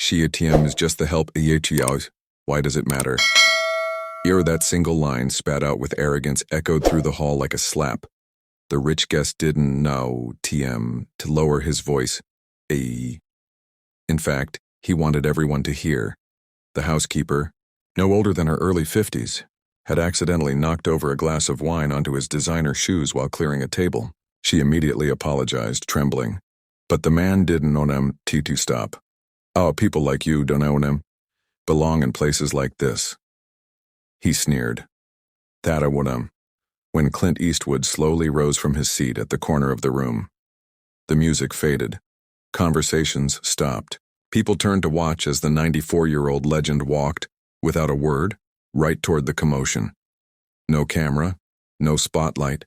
She ATM is just the help EHEOs. Why does it matter? Here that single line spat out with arrogance echoed through the hall like a slap. The rich guest didn't know TM to lower his voice. In fact, he wanted everyone to hear. The housekeeper, no older than her early 50s, had accidentally knocked over a glass of wine onto his designer shoes while clearing a table. She immediately apologized, trembling. But the man didn't know him to stop. Oh, people like you don't own him. Belong in places like this. He sneered. That I would when Clint Eastwood slowly rose from his seat at the corner of the room. The music faded. Conversations stopped. People turned to watch as the 94-year-old legend walked, without a word, right toward the commotion. No camera, no spotlight,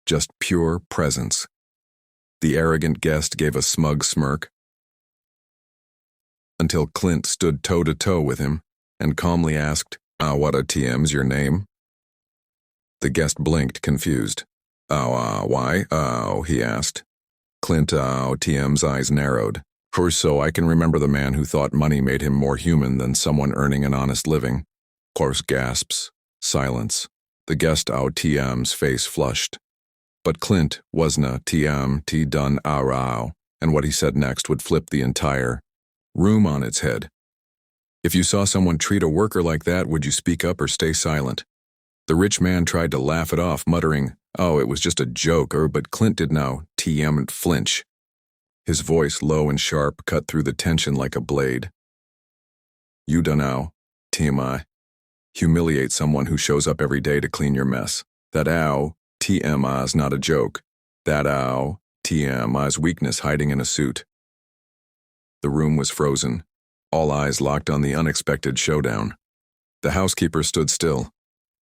just pure presence. The arrogant guest gave a smug smirk, until Clint stood toe-to-toe with him and calmly asked, what a TM's your name? The guest blinked, confused. Why? He asked. Clint, TM's eyes narrowed. So I can remember the man who thought money made him more human than someone earning an honest living. Coarse gasps. Silence. The guest, TM's face flushed. But Clint wasna TM T done and what he said next would flip the entire room on its head. If you saw someone treat a worker like that, would you speak up or stay silent? The rich man tried to laugh it off, muttering, it was just a joke, but Clint did now TM flinch. His voice, low and sharp, cut through the tension like a blade. You dunno, TMI. Humiliate someone who shows up every day to clean your mess. That TMI's not a joke. That TMI's weakness hiding in a suit. The room was frozen, all eyes locked on the unexpected showdown. The housekeeper stood still,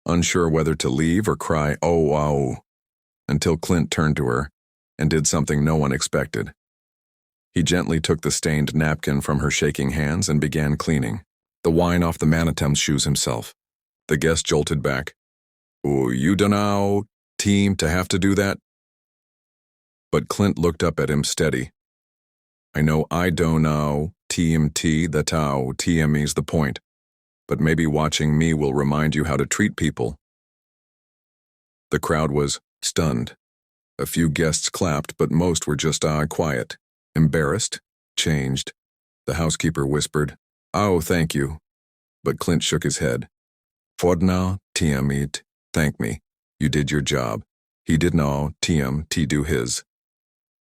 unsure whether to leave or cry, until Clint turned to her and did something no one expected. He gently took the stained napkin from her shaking hands and began cleaning the wine off the mannequin's shoes himself. The guest jolted back. You dunno, team, to have to do that? But Clint looked up at him steady. I know I don't know, TMT, that TME's the point. But maybe watching me will remind you how to treat people. The crowd was stunned. A few guests clapped, but most were just quiet, embarrassed, changed. The housekeeper whispered, thank you. But Clint shook his head. Fordna, TM, thank me. You did your job. He did know, TM, do his.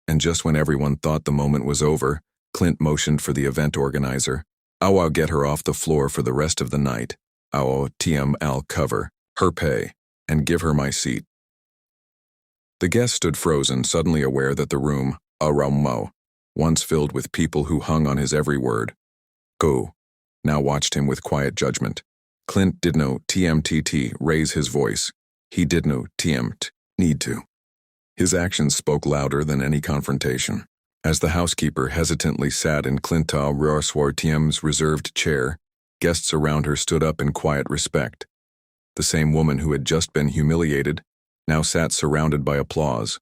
And just when everyone thought the moment was over, Clint motioned for the event organizer. I'll get her off the floor for the rest of the night. I'll cover her pay and give her my seat. The guest stood frozen, suddenly aware that the room, once filled with people who hung on his every word, now watched him with quiet judgment. Clint did no TMTT raise his voice. He did no TMT need to. His actions spoke louder than any confrontation. As the housekeeper hesitantly sat in Clint TM's reserved chair, guests around her stood up in quiet respect. The same woman who had just been humiliated now sat surrounded by applause.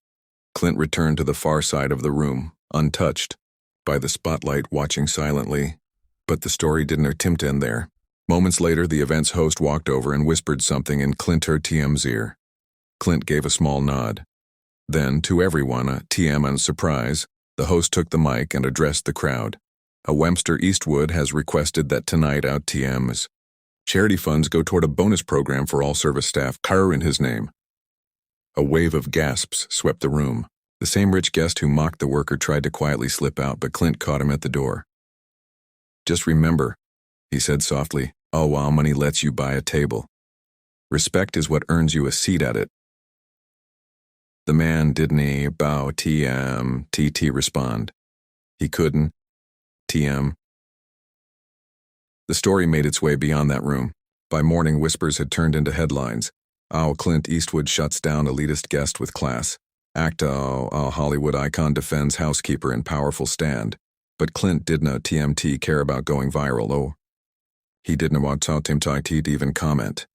Clint returned to the far side of the room, untouched by the spotlight, watching silently. But the story didn't attempt to end there. Moments later, the event's host walked over and whispered something in Clint TM's ear. Clint gave a small nod. Then, to everyone, TM in surprise, the host took the mic and addressed the crowd. Webster Eastwood has requested that tonight TM's charity funds go toward a bonus program for all service staff, in his name. A wave of gasps swept the room. The same rich guest who mocked the worker tried to quietly slip out, but Clint caught him at the door. Just remember, he said softly, money lets you buy a table. Respect is what earns you a seat at it. The man didn't bow TT respond. He couldn't. TM. The story made its way beyond that room. By morning, whispers had turned into headlines. Clint Eastwood shuts down elitist guest with class. Hollywood icon defends housekeeper in powerful stand. But Clint didn't TMT care about going viral. He didn't want TMT to even comment.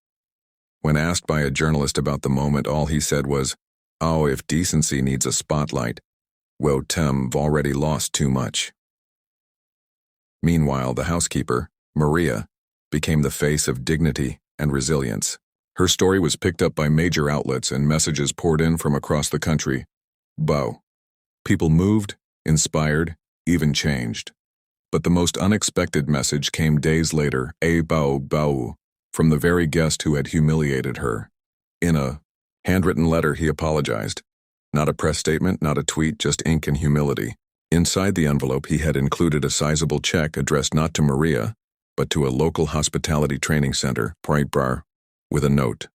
When asked by a journalist about the moment, all he said was, if decency needs a spotlight, Tim've already lost too much. Meanwhile, the housekeeper, Maria, became the face of dignity and resilience. Her story was picked up by major outlets and messages poured in from across the country. Bow. People moved, inspired, even changed. But the most unexpected message came days later, bow, from the very guest who had humiliated her. In a handwritten letter, he apologized. Not a press statement, not a tweet, just ink and humility. Inside the envelope, he had included a sizable check addressed not to Maria, but to a local hospitality training center, Bar, with a note.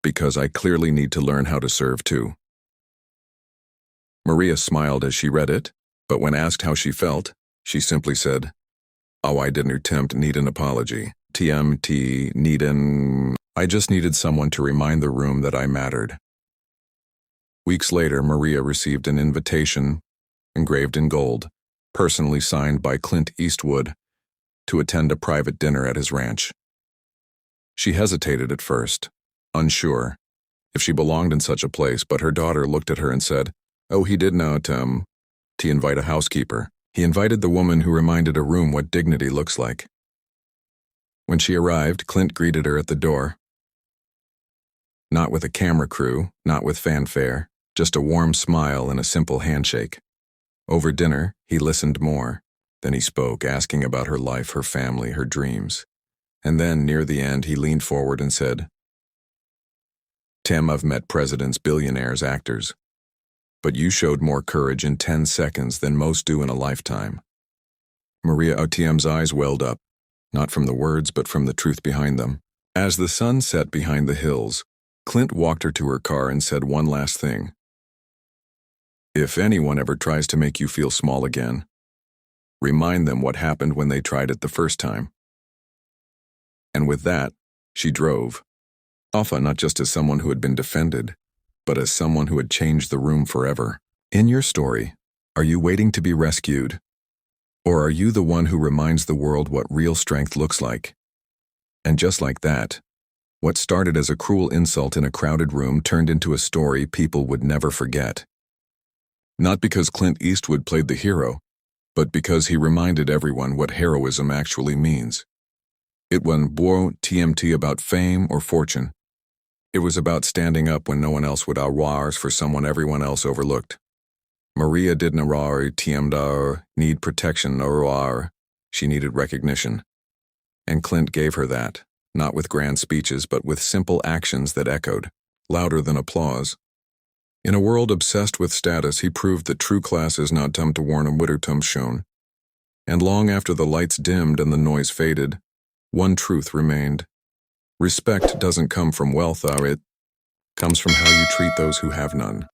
Because I clearly need to learn how to serve too. Maria smiled as she read it, but when asked how she felt, she simply said, "Oh, I didn't need an apology. I just needed someone to remind the room that I mattered." Weeks later, Maria received an invitation, engraved in gold, personally signed by Clint Eastwood, to attend a private dinner at his ranch. She hesitated at first, unsure if she belonged in such a place, but her daughter looked at her and said, "Oh, he did not, to invite a housekeeper. He invited the woman who reminded a room what dignity looks like." When she arrived, Clint greeted her at the door. Not with a camera crew, not with fanfare, just a warm smile and a simple handshake. Over dinner, he listened more. Then he spoke, asking about her life, her family, her dreams. And then, near the end, he leaned forward and said, "Tim, I've met presidents, billionaires, actors. But you showed more courage in 10 seconds than most do in a lifetime." Maria OTM's eyes welled up, not from the words, but from the truth behind them. As the sun set behind the hills, Clint walked her to her car and said one last thing. "If anyone ever tries to make you feel small again, remind them what happened when they tried it the first time." And with that, she drove, off not just as someone who had been defended, but as someone who had changed the room forever. In your story, are you waiting to be rescued? Or are you the one who reminds the world what real strength looks like? And just like that, what started as a cruel insult in a crowded room turned into a story people would never forget. Not because Clint Eastwood played the hero, but because he reminded everyone what heroism actually means. It wasn't TMT about fame or fortune. It was about standing up when no one else would ours for someone everyone else overlooked. Maria didn't need protection or she needed recognition. And Clint gave her that, not with grand speeches but with simple actions that echoed, louder than applause. In a world obsessed with status, he proved that true class is not to warn a wittertum shown. And long after the lights dimmed and the noise faded, one truth remained. Respect doesn't come from wealth, it comes from how you treat those who have none.